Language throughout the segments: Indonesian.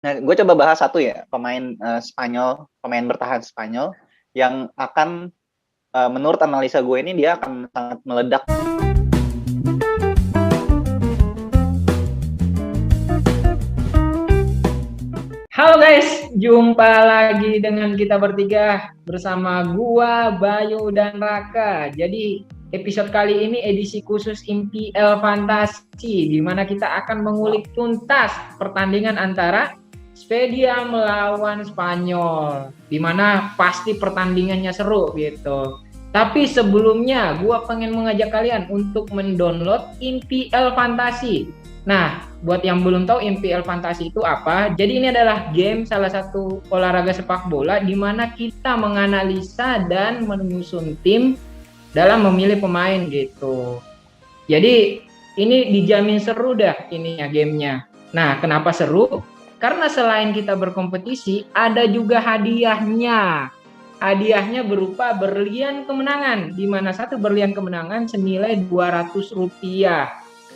Nah, gue coba bahas satu ya, pemain Spanyol, pemain bertahan Spanyol yang akan menurut analisa gue ini dia akan sangat meledak. Halo guys, jumpa lagi dengan kita bertiga bersama gua, Bayu dan Raka. Jadi episode kali ini edisi khusus IMPL Fantasi di mana kita akan mengulik tuntas pertandingan antara Swedia melawan Spanyol. Di mana pasti pertandingannya seru gitu. Tapi sebelumnya gua pengen mengajak kalian untuk mendownload IMPL Fantasi. Nah, buat yang belum tahu MPL Fantasi itu apa, jadi ini adalah game salah satu olahraga sepak bola di mana kita menganalisa dan menyusun tim dalam memilih pemain gitu. Jadi ini dijamin seru dah ininya gamenya. Nah, kenapa seru? Karena selain kita berkompetisi, ada juga hadiahnya. Hadiahnya berupa berlian kemenangan, di mana satu berlian kemenangan senilai Rp200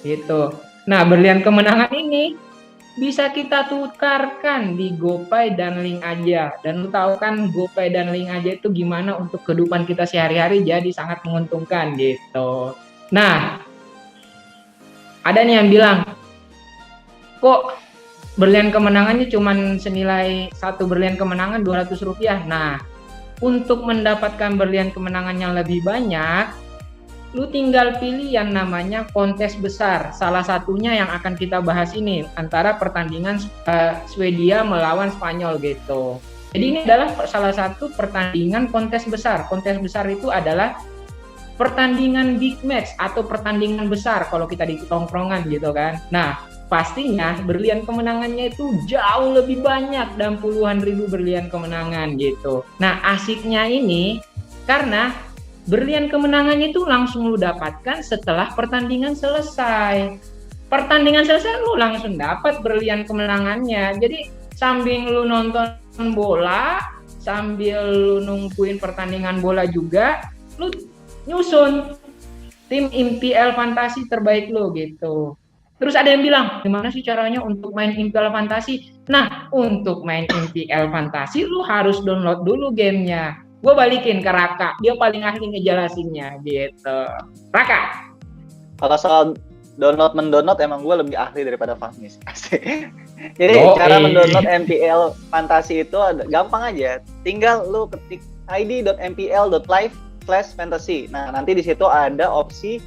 gitu. Nah, berlian kemenangan ini bisa kita tukarkan di GoPay dan Link Aja. Dan lu tahu kan GoPay dan Link Aja itu gimana untuk kehidupan kita sehari-hari, jadi sangat menguntungkan gitu. Nah, ada nih yang bilang, kok berlian kemenangannya cuma senilai satu berlian kemenangan Rp200. Nah, untuk mendapatkan berlian kemenangan yang lebih banyak, lu tinggal pilih yang namanya kontes besar. Salah satunya yang akan kita bahas ini antara pertandingan Swedia melawan Spanyol gitu. Jadi ini adalah salah satu pertandingan kontes besar. Kontes besar itu adalah pertandingan big match atau pertandingan besar kalau kita di tongkrongan gitu kan. Nah, pastinya berlian kemenangannya itu jauh lebih banyak dan puluhan ribu berlian kemenangan gitu. Nah, asiknya ini karena berlian kemenangannya itu langsung lu dapatkan setelah pertandingan selesai. Pertandingan selesai lu langsung dapat berlian kemenangannya. Jadi sambil lu nonton bola, sambil lu nungguin pertandingan bola juga, lu nyusun tim IMPL Fantasi terbaik lu gitu. Terus ada yang bilang, gimana sih caranya untuk main IMPL Fantasi? Nah, untuk main IMPL Fantasi lu harus download dulu gamenya. Gue balikin ke Raka, dia paling ahli ngejelasinnya gitu. Raka. Kalau soal mendownload emang gue lebih ahli daripada Fahmi. Jadi cara mendownload MPL Fantasi itu gampang aja. Tinggal lu ketik id.mpl.live/fantasy. Nah, nanti di situ ada opsi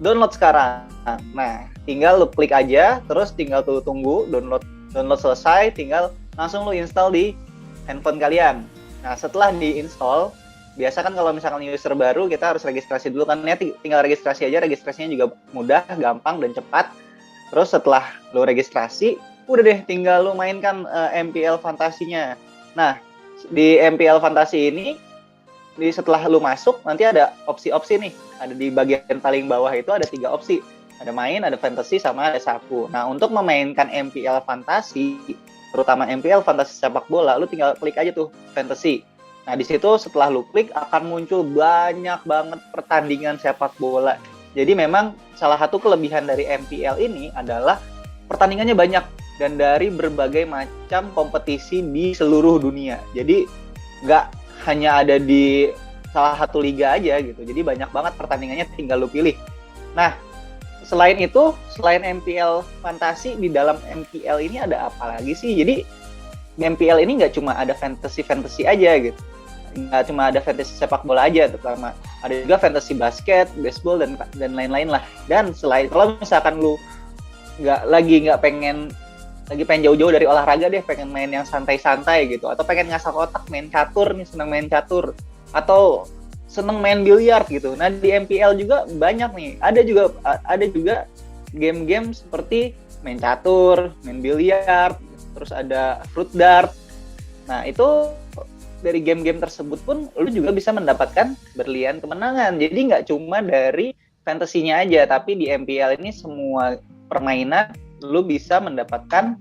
download sekarang. Nah, tinggal lu klik aja, terus tinggal tunggu download selesai, tinggal langsung lu install di handphone kalian. Nah, setelah diinstal, biasa kan kalau misalkan user baru kita harus registrasi dulu kan, ya tinggal registrasi aja, registrasinya juga mudah, gampang dan cepat. Terus setelah lu registrasi, udah deh tinggal lu mainkan MPL Fantasinya. Nah, di MPL Fantasi ini setelah lu masuk nanti ada opsi-opsi nih. Ada di bagian paling bawah itu ada 3 opsi. Ada main, ada fantasy, sama ada sapu. Nah, untuk memainkan MPL Fantasi, terutama MPL Fantasi sepak bola, lu tinggal klik aja tuh fantasy. Nah, di situ setelah lu klik akan muncul banyak banget pertandingan sepak bola. Jadi memang salah satu kelebihan dari MPL ini adalah pertandingannya banyak dan dari berbagai macam kompetisi di seluruh dunia. Jadi nggak hanya ada di salah satu liga aja gitu. Jadi banyak banget pertandingannya, tinggal lu pilih. Nah, selain itu, selain MPL Fantasi, di dalam MPL ini ada apa lagi sih? Jadi MPL ini nggak cuma ada fantasy aja gitu, nggak cuma ada fantasy sepak bola aja, terutama ada juga fantasy basket, baseball dan lain-lain lah. Dan selain, kalau misalkan lu nggak pengen jauh-jauh dari olahraga deh, pengen main yang santai-santai gitu, atau pengen ngasah otak, main catur nih, seneng main catur, atau seneng main biliar gitu. Nah, di MPL juga banyak nih. Ada juga game-game seperti main catur, main biliar, terus ada fruit dart. Nah, itu dari game-game tersebut pun lu juga bisa mendapatkan berlian kemenangan. Jadi nggak cuma dari fantasinya aja, tapi di MPL ini semua permainan lu bisa mendapatkan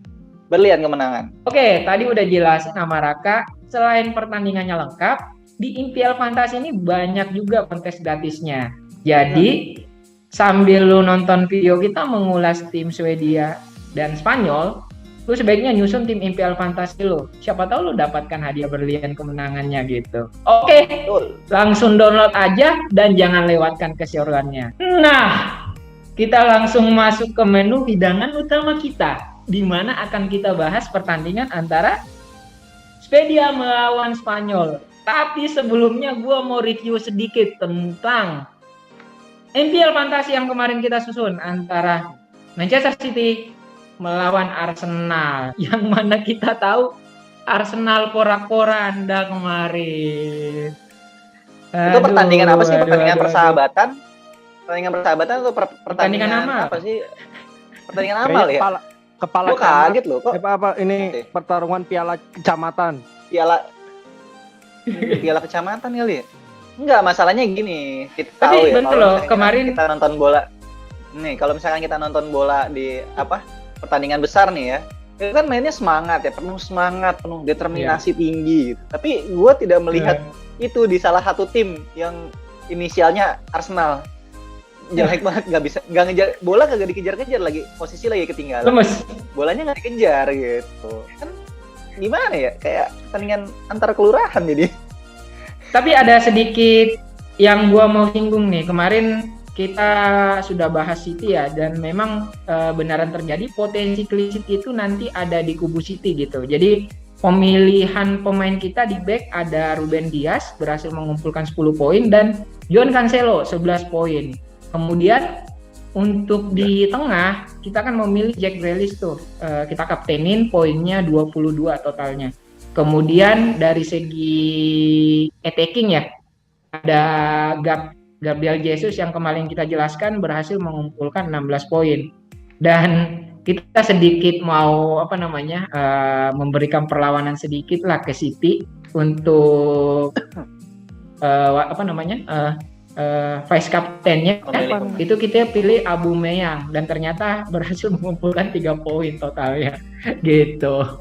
berlian kemenangan. Oke, tadi udah jelasin sama Raka. Selain pertandingannya lengkap, di IMPL Fantasi ini banyak juga kontes gratisnya. Jadi sambil lu nonton video kita mengulas tim Swedia dan Spanyol, lu sebaiknya nyusun tim MPL Fantasi lu. Siapa tahu lu dapatkan hadiah berlian kemenangannya gitu. Oke, Betul. langsung download aja dan jangan lewatkan keseruannya. Nah, kita langsung masuk ke menu hidangan utama kita, di mana akan kita bahas pertandingan antara Swedia melawan Spanyol. Tapi sebelumnya gue mau review sedikit tentang MPL Fantasi yang kemarin kita susun antara Manchester City melawan Arsenal. Yang mana kita tahu Arsenal porak-poranda kemarin. Itu pertandingan apa sih? Pertandingan aduh. persahabatan? Pertandingan persahabatan atau Pertandingan amal. apa sih? Pertandingan amal ya? Kepala Gue kaget loh kok. Apa ini pertarungan piala kecamatan. Piala kecamatan kali ya? Enggak, masalahnya gini, kita Tapi tahu ya betul kalau loh, misalkan kemarin kita nonton bola. Nih, kalau misalkan kita nonton bola di pertandingan besar nih ya, itu kan mainnya semangat ya, penuh semangat, penuh determinasi tinggi gitu. Tapi gue tidak melihat itu di salah satu tim yang inisialnya Arsenal. Jelek banget, nggak ngejar bola, kagak dikejar-kejar lagi, posisi lagi ketinggalan. lemes. Bolanya nggak dikejar gitu. Kan gimana ya, kayak pertandingan antar kelurahan jadi. Tapi ada sedikit yang gua mau singgung nih. Kemarin kita sudah bahas City ya, dan memang benaran terjadi potensi clean sheet itu nanti ada di kubu City gitu. Jadi pemilihan pemain kita di back ada Ruben Dias berhasil mengumpulkan 10 poin dan João Cancelo 11 poin. Kemudian untuk di tengah kita kan memilih Jack Grealish tuh, kita kaptenin, poinnya 22 totalnya. Kemudian dari segi attacking ya, ada Gabriel Jesus yang kemarin kita jelaskan berhasil mengumpulkan 16 poin. Dan kita sedikit mau memberikan perlawanan sedikit lah ke City untuk vice kaptennya. Itu kita pilih Aubameyang dan ternyata berhasil mengumpulkan 3 poin totalnya gitu.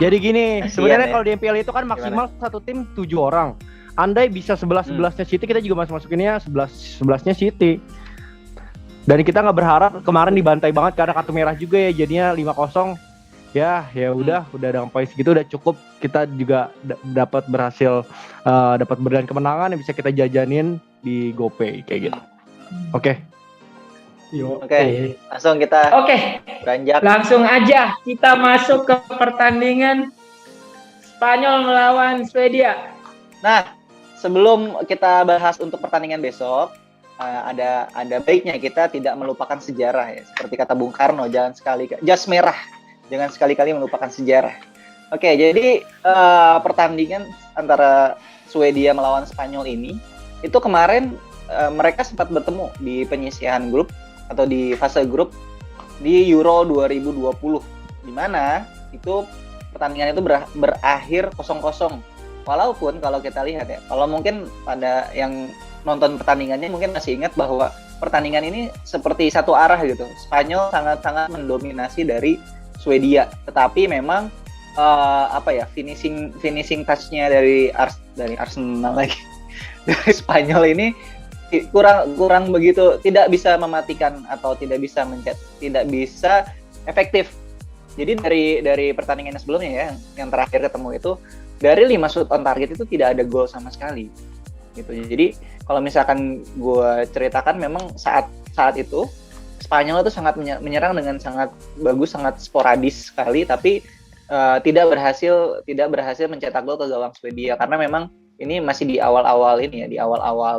Jadi gini, sebenarnya kalau di MPL itu kan maksimal satu tim 7 orang. Andai bisa 11-11-nya City, kita juga masukinnya 11-11-nya City. Dan kita nggak berharap kemarin dibantai banget karena kartu merah juga ya, jadinya 5-0. Ya udah dengan poin segitu udah cukup. Kita juga dapat berlian kemenangan yang bisa kita jajanin di GoPay kayak gitu. Oke. Langsung kita beranjak. Langsung aja kita masuk ke pertandingan Spanyol melawan Swedia. Nah, sebelum kita bahas untuk pertandingan besok, ada baiknya kita tidak melupakan sejarah ya. Seperti kata Bung Karno, jangan sekali-kali melupakan sejarah. Oke, jadi pertandingan antara Swedia melawan Spanyol ini, itu kemarin mereka sempat bertemu di penyisihan grup atau di fase grup di Euro 2020, di mana itu pertandingan itu berakhir 0-0. Walaupun kalau kita lihat ya, kalau mungkin pada yang nonton pertandingannya mungkin masih ingat bahwa pertandingan ini seperti satu arah gitu. Spanyol sangat-sangat mendominasi dari Swedia, tetapi memang finishing touch-nya dari Arsenal lagi dari Spanyol ini kurang begitu, tidak bisa mematikan atau tidak bisa efektif. Jadi dari pertandingan sebelumnya ya, yang terakhir ketemu itu dari 5 shoot on target itu tidak ada gol sama sekali gitu. Jadi kalau misalkan gue ceritakan, memang saat itu Spanyol itu sangat menyerang dengan sangat bagus, sangat sporadis sekali, tapi tidak berhasil mencetak gol ke gawang Swedia, karena memang ini masih di awal-awal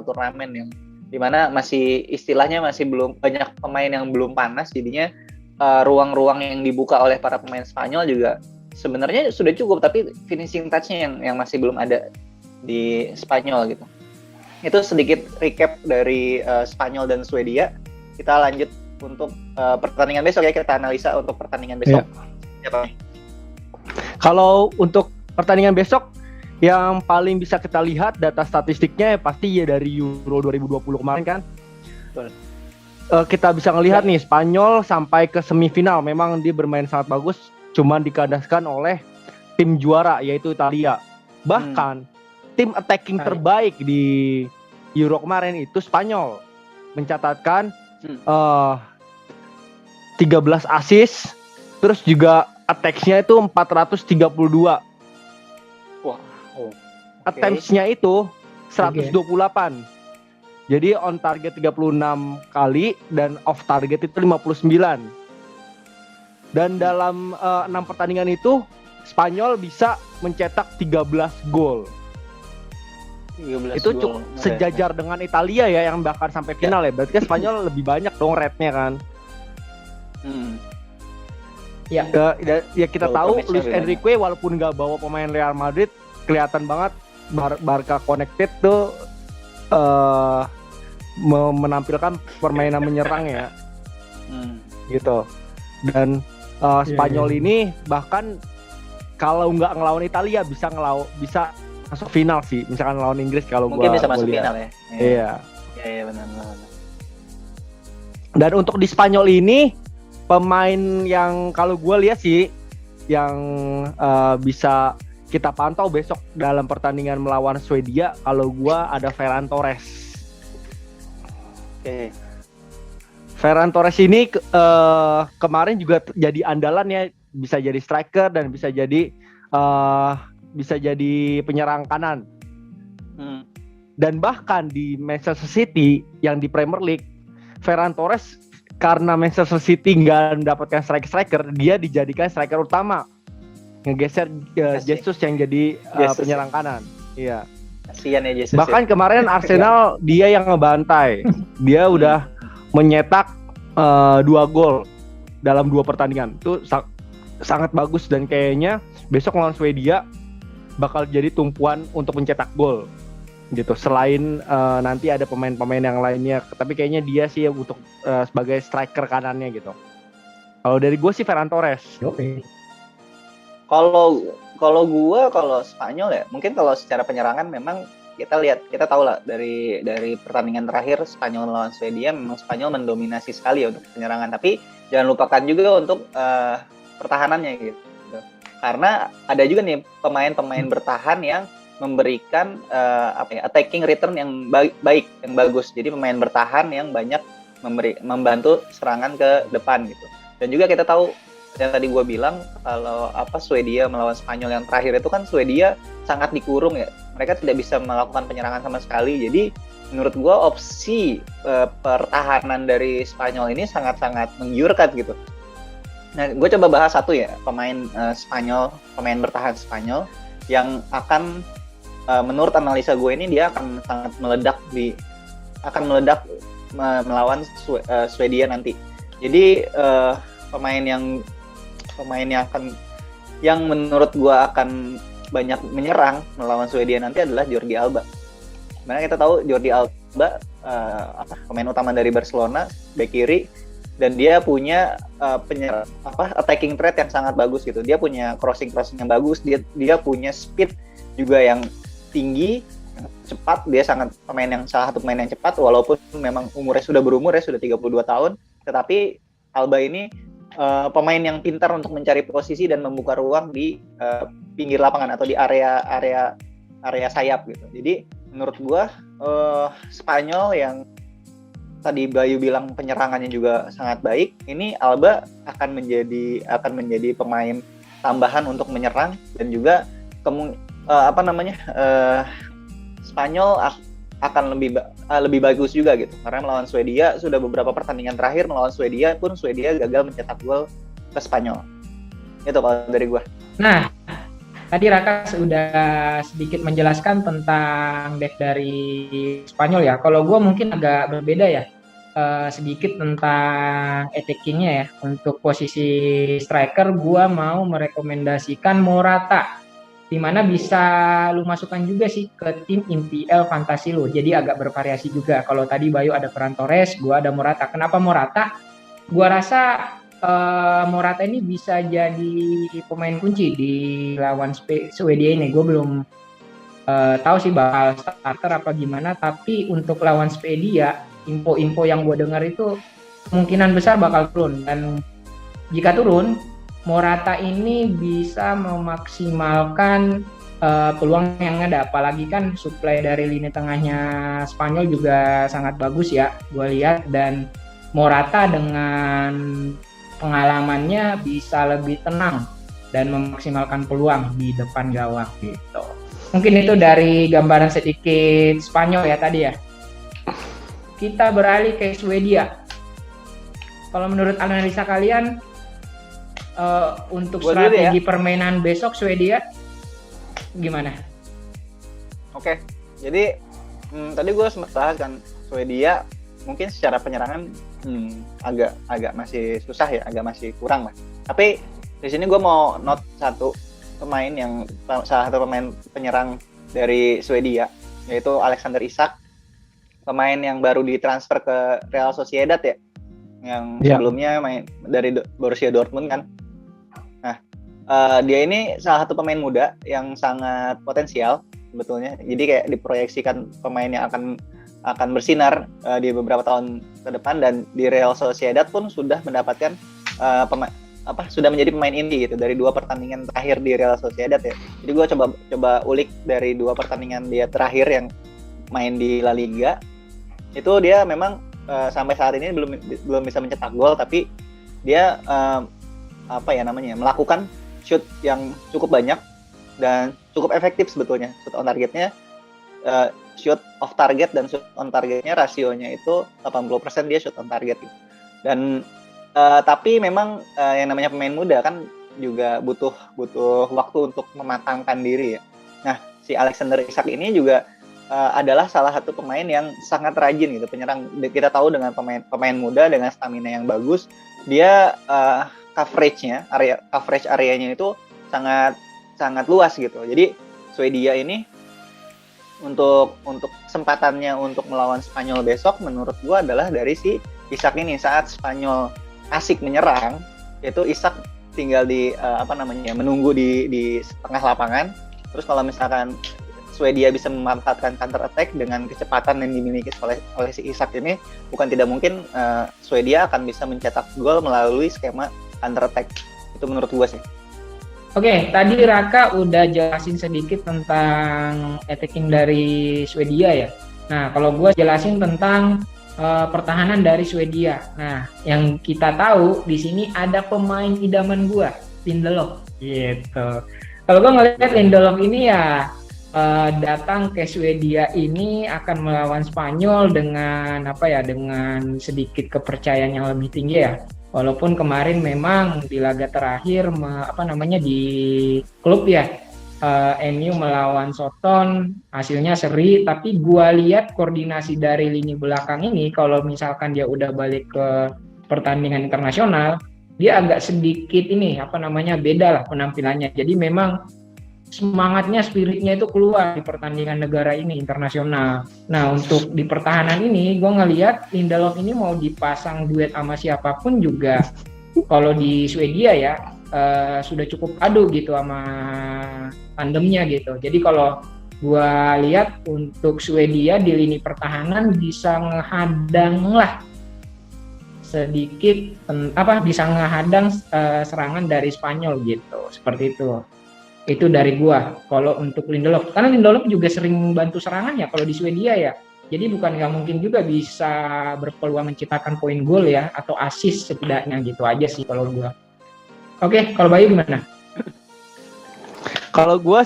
turnamen yang dimana masih istilahnya masih belum banyak pemain yang belum panas, jadinya ruang-ruang yang dibuka oleh para pemain Spanyol juga sebenarnya sudah cukup, tapi finishing touch-nya yang masih belum ada di Spanyol gitu. Itu sedikit recap dari Spanyol dan Swedia. Kita lanjut untuk pertandingan besok ya, kita analisa untuk pertandingan besok. Siapa nih? Kalau untuk pertandingan besok, yang paling bisa kita lihat data statistiknya pasti ya dari Euro 2020 kemarin kan. Betul. Kita bisa ngelihat nih, Spanyol sampai ke semifinal memang dia bermain sangat bagus, cuman dikandaskan oleh tim juara yaitu Italia. Bahkan tim attacking terbaik di Euro kemarin itu Spanyol, mencatatkan 13 assist, terus juga attacks-nya itu 432. Wah. Attempts-nya itu 128. Jadi on target 36 kali dan off target itu 59. Dan dalam 6 pertandingan itu Spanyol bisa mencetak 13 gol. 13 Itu gol. sejajar dengan Italia ya yang bahkan sampai final ya. Berarti kan Spanyol lebih banyak dong rate-nya kan. Ya kita tahu Luis Enrique walaupun nggak bawa pemain Real Madrid, kelihatan banget Barca Connected tuh menampilkan permainan menyerang ya. Gitu. Dan Spanyol ini bahkan kalau nggak ngelawan Italia bisa masuk final sih. Misalkan lawan Inggris kalau mungkin bisa masuk final ya. Iya. Iya benar. Dan untuk di Spanyol ini pemain yang kalau gue lihat sih yang bisa kita pantau besok dalam pertandingan melawan Swedia, kalau gue ada Ferran Torres. Oke. Ferran Torres ini kemarin juga jadi andalan ya, bisa jadi striker dan bisa jadi penyerang kanan. Dan bahkan di Manchester City yang di Premier League, Ferran Torres karena Manchester City nggak mendapatkan striker, dia dijadikan striker utama, ngegeser Jesus yang jadi penyerang kanan. Iya. Kasian ya Jesus. Bahkan kemarin Arsenal dia yang ngebantai, dia udah menyetak 2 gol dalam 2 pertandingan. Itu sangat bagus dan kayaknya besok lawan Swedia bakal jadi tumpuan untuk mencetak gol. Gitu. Selain nanti ada pemain-pemain yang lainnya, tapi kayaknya dia sih untuk sebagai striker kanannya gitu. Kalau dari gue sih Ferran Torres. Oke. Kalau Spanyol ya, mungkin kalau secara penyerangan memang kita tahu lah dari pertandingan terakhir Spanyol melawan Swedia, memang Spanyol mendominasi sekali ya untuk penyerangan. Tapi jangan lupakan juga untuk pertahanannya gitu. Karena ada juga nih pemain-pemain bertahan yang memberikan attacking return yang baik, yang bagus. Jadi pemain bertahan yang banyak membantu serangan ke depan gitu. Dan juga kita tahu yang tadi gue bilang kalau Swedia melawan Spanyol yang terakhir itu kan Swedia sangat dikurung ya. Mereka tidak bisa melakukan penyerangan sama sekali. Jadi menurut gue opsi pertahanan dari Spanyol ini sangat-sangat menggiurkan gitu. Nah, gue coba bahas satu ya pemain bertahan Spanyol yang akan menurut analisa gue ini dia akan sangat meledak melawan Swedia nanti. Jadi pemain yang menurut gue akan banyak menyerang melawan Swedia nanti adalah Jordi Alba. Karena kita tahu Jordi Alba pemain utama dari Barcelona, bek kiri, dan dia punya attacking threat yang sangat bagus gitu. Dia punya crossing yang bagus, dia punya speed juga yang tinggi, cepat. Dia salah satu pemain yang cepat walaupun memang umurnya sudah berumur ya, sudah 32 tahun, tetapi Alba ini pemain yang pintar untuk mencari posisi dan membuka ruang di pinggir lapangan atau di area sayap gitu. Jadi menurut gua Spanyol yang tadi Bayu bilang penyerangannya juga sangat baik, ini Alba akan menjadi pemain tambahan untuk menyerang dan juga Spanyol akan lebih bagus juga gitu. Karena melawan Swedia sudah beberapa pertandingan terakhir melawan Swedia pun Swedia gagal mencetak gol ke Spanyol. Itu kalau dari gua. Nah, tadi Raka sudah sedikit menjelaskan tentang back dari Spanyol ya. Kalau gua mungkin agak berbeda ya. Sedikit tentang attacking-nya ya. Untuk posisi striker gua mau merekomendasikan Morata, dimana bisa lu masukkan juga sih ke tim IPL Fantasi lu. Jadi agak bervariasi juga. Kalau tadi Bayu ada Ferran Torres, gua ada Morata. Kenapa Morata? Gua rasa Morata ini bisa jadi pemain kunci di lawan Swedia ini. Gue belum tahu sih bakal starter apa gimana, tapi untuk lawan Swedia, info-info yang gue dengar itu kemungkinan besar bakal turun. Dan jika turun, Morata ini bisa memaksimalkan peluang yang ada. Apalagi kan suplai dari lini tengahnya Spanyol juga sangat bagus ya, gue lihat. Dan Morata dengan pengalamannya bisa lebih tenang dan memaksimalkan peluang di depan gawang gitu. Mungkin itu dari gambaran sedikit Spanyol ya tadi ya. Kita beralih ke Swedia. Kalau menurut analisa kalian untuk strategi permainan besok Swedia gimana? Oke, jadi tadi gue sempat bahas kan Swedia mungkin secara penyerangan agak masih susah ya, agak masih kurang lah. Tapi di sini gue mau note salah satu pemain penyerang dari Swedia, yaitu Alexander Isak, pemain yang baru ditransfer ke Real Sociedad ya, yang sebelumnya main dari Borussia Dortmund kan. Nah, dia ini salah satu pemain muda yang sangat potensial sebetulnya. Jadi kayak diproyeksikan pemain yang akan bersinar di beberapa tahun ke depan, dan di Real Sociedad pun sudah mendapatkan sudah menjadi pemain inti gitu dari 2 pertandingan terakhir di Real Sociedad ya. Jadi gue coba ulik dari 2 pertandingan dia terakhir yang main di La Liga. Itu dia memang sampai saat ini belum bisa mencetak gol, tapi dia melakukan shoot yang cukup banyak dan cukup efektif sebetulnya. Shoot on targetnya, shoot off target dan shoot on targetnya rasionya itu 80% dia shoot on target gitu. Dan tapi memang yang namanya pemain muda kan juga butuh waktu untuk mematangkan diri ya. Nah, si Alexander Isak ini juga adalah salah satu pemain yang sangat rajin gitu, penyerang. Kita tahu dengan pemain muda dengan stamina yang bagus, dia coverage areanya itu sangat luas gitu. Jadi Swedia ini untuk kesempatannya untuk melawan Spanyol besok menurut gua adalah dari si Isak ini. Saat Spanyol asik menyerang, yaitu Isak tinggal menunggu di tengah lapangan. Terus kalau misalkan Swedia bisa memanfaatkan counter attack dengan kecepatan yang dimiliki oleh si Isak ini, bukan tidak mungkin Swedia akan bisa mencetak gol melalui skema counter attack. Itu menurut gue sih. Oke, tadi Raka udah jelasin sedikit tentang attacking dari Swedia ya. Nah, kalau gue jelasin tentang pertahanan dari Swedia. Nah, yang kita tahu di sini ada pemain idaman gue, Lindelof. Gitu. Kalau gue ngeliat Lindelof ini ya datang ke Swedia ini akan melawan Spanyol dengan dengan sedikit kepercayaan yang lebih tinggi ya. Walaupun kemarin memang di laga terakhir di klub ya, MU melawan Soton hasilnya seri, tapi gua lihat koordinasi dari lini belakang ini kalau misalkan dia udah balik ke pertandingan internasional, dia agak sedikit beda lah penampilannya. Jadi memang semangatnya, spiritnya itu keluar di pertandingan negara ini internasional. Nah, untuk di pertahanan ini gue ngelihat Lindelof ini mau dipasang duet sama siapapun juga kalau di Swedia ya sudah cukup padu gitu sama tandemnya gitu. Jadi kalau gue lihat untuk Swedia di lini pertahanan bisa ngehadang lah sedikit bisa ngehadang serangan dari Spanyol gitu, seperti itu. Itu dari gua. Kalau untuk Lindelof, karena Lindelof juga sering bantu serangan ya kalau di Swedia ya. Jadi bukan nggak mungkin juga bisa berpeluang menciptakan poin gol ya, atau assist setidaknya gitu aja sih kalau gua. Oke, kalau Bayu gimana? Kalau gua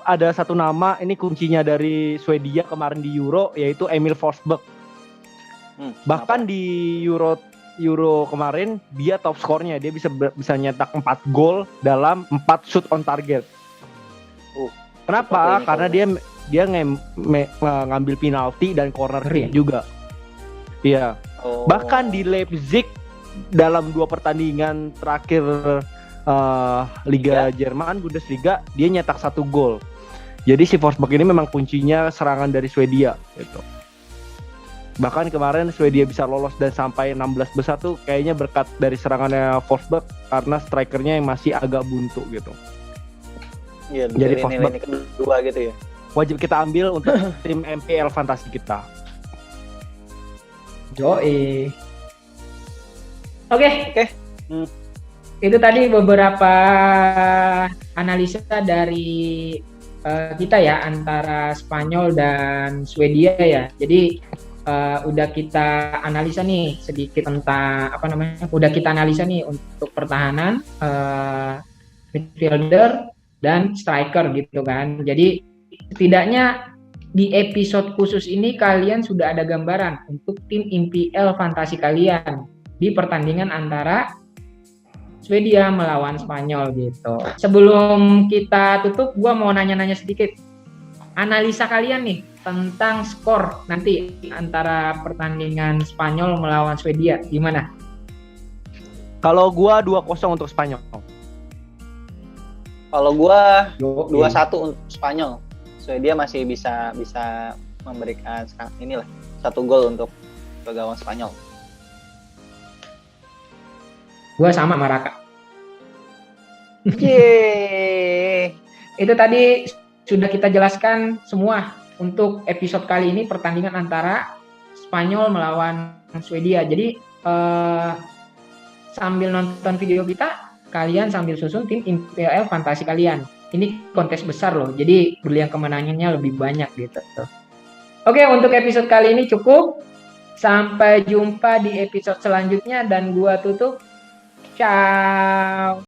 ada satu nama, ini kuncinya dari Swedia kemarin di Euro, yaitu Emil Forsberg. Bahkan di Euro kemarin dia top skornya, dia bisa nyetak 4 gol dalam 4 shoot on target. Kenapa? Karena dia ngambil penalti dan corner kick juga. Iya. Bahkan di Leipzig dalam 2 pertandingan terakhir Liga Jerman Bundesliga dia nyetak 1 gol. Jadi si Forsberg ini memang kuncinya serangan dari Swedia gitu. Bahkan kemarin Swedia bisa lolos dan sampai 16 besar tuh kayaknya berkat dari serangannya Forsberg, karena strikernya yang masih agak buntu gitu. Iya, jadi Forsberg kedua gitu ya. Wajib kita ambil untuk tim MPL fantasi kita. Oke. Itu tadi beberapa analisa dari kita ya antara Spanyol dan Swedia ya. Jadi udah kita analisa nih sedikit tentang udah kita analisa nih untuk pertahanan midfielder, dan striker gitu kan. Jadi setidaknya di episode khusus ini kalian sudah ada gambaran untuk tim IPL fantasi kalian di pertandingan antara Swedia melawan Spanyol gitu. Sebelum kita tutup, gua mau nanya-nanya sedikit. Analisa kalian nih tentang skor nanti antara pertandingan Spanyol melawan Swedia gimana? Kalau gua 2-0 untuk Spanyol. Kalau gua 2-1 untuk Spanyol. Swedia masih bisa memberikan inilah 1 gol untuk gawang Spanyol. Gua sama Maraka. Yeay. Itu tadi sudah kita jelaskan semua untuk episode kali ini pertandingan antara Spanyol melawan Swedia. Jadi sambil nonton video kita, kalian sambil susun tim IPL fantasi kalian. Ini kontes besar loh, jadi berlian kemenangannya lebih banyak gitu. Oke, untuk episode kali ini cukup. Sampai jumpa di episode selanjutnya dan gua tutup. Ciao.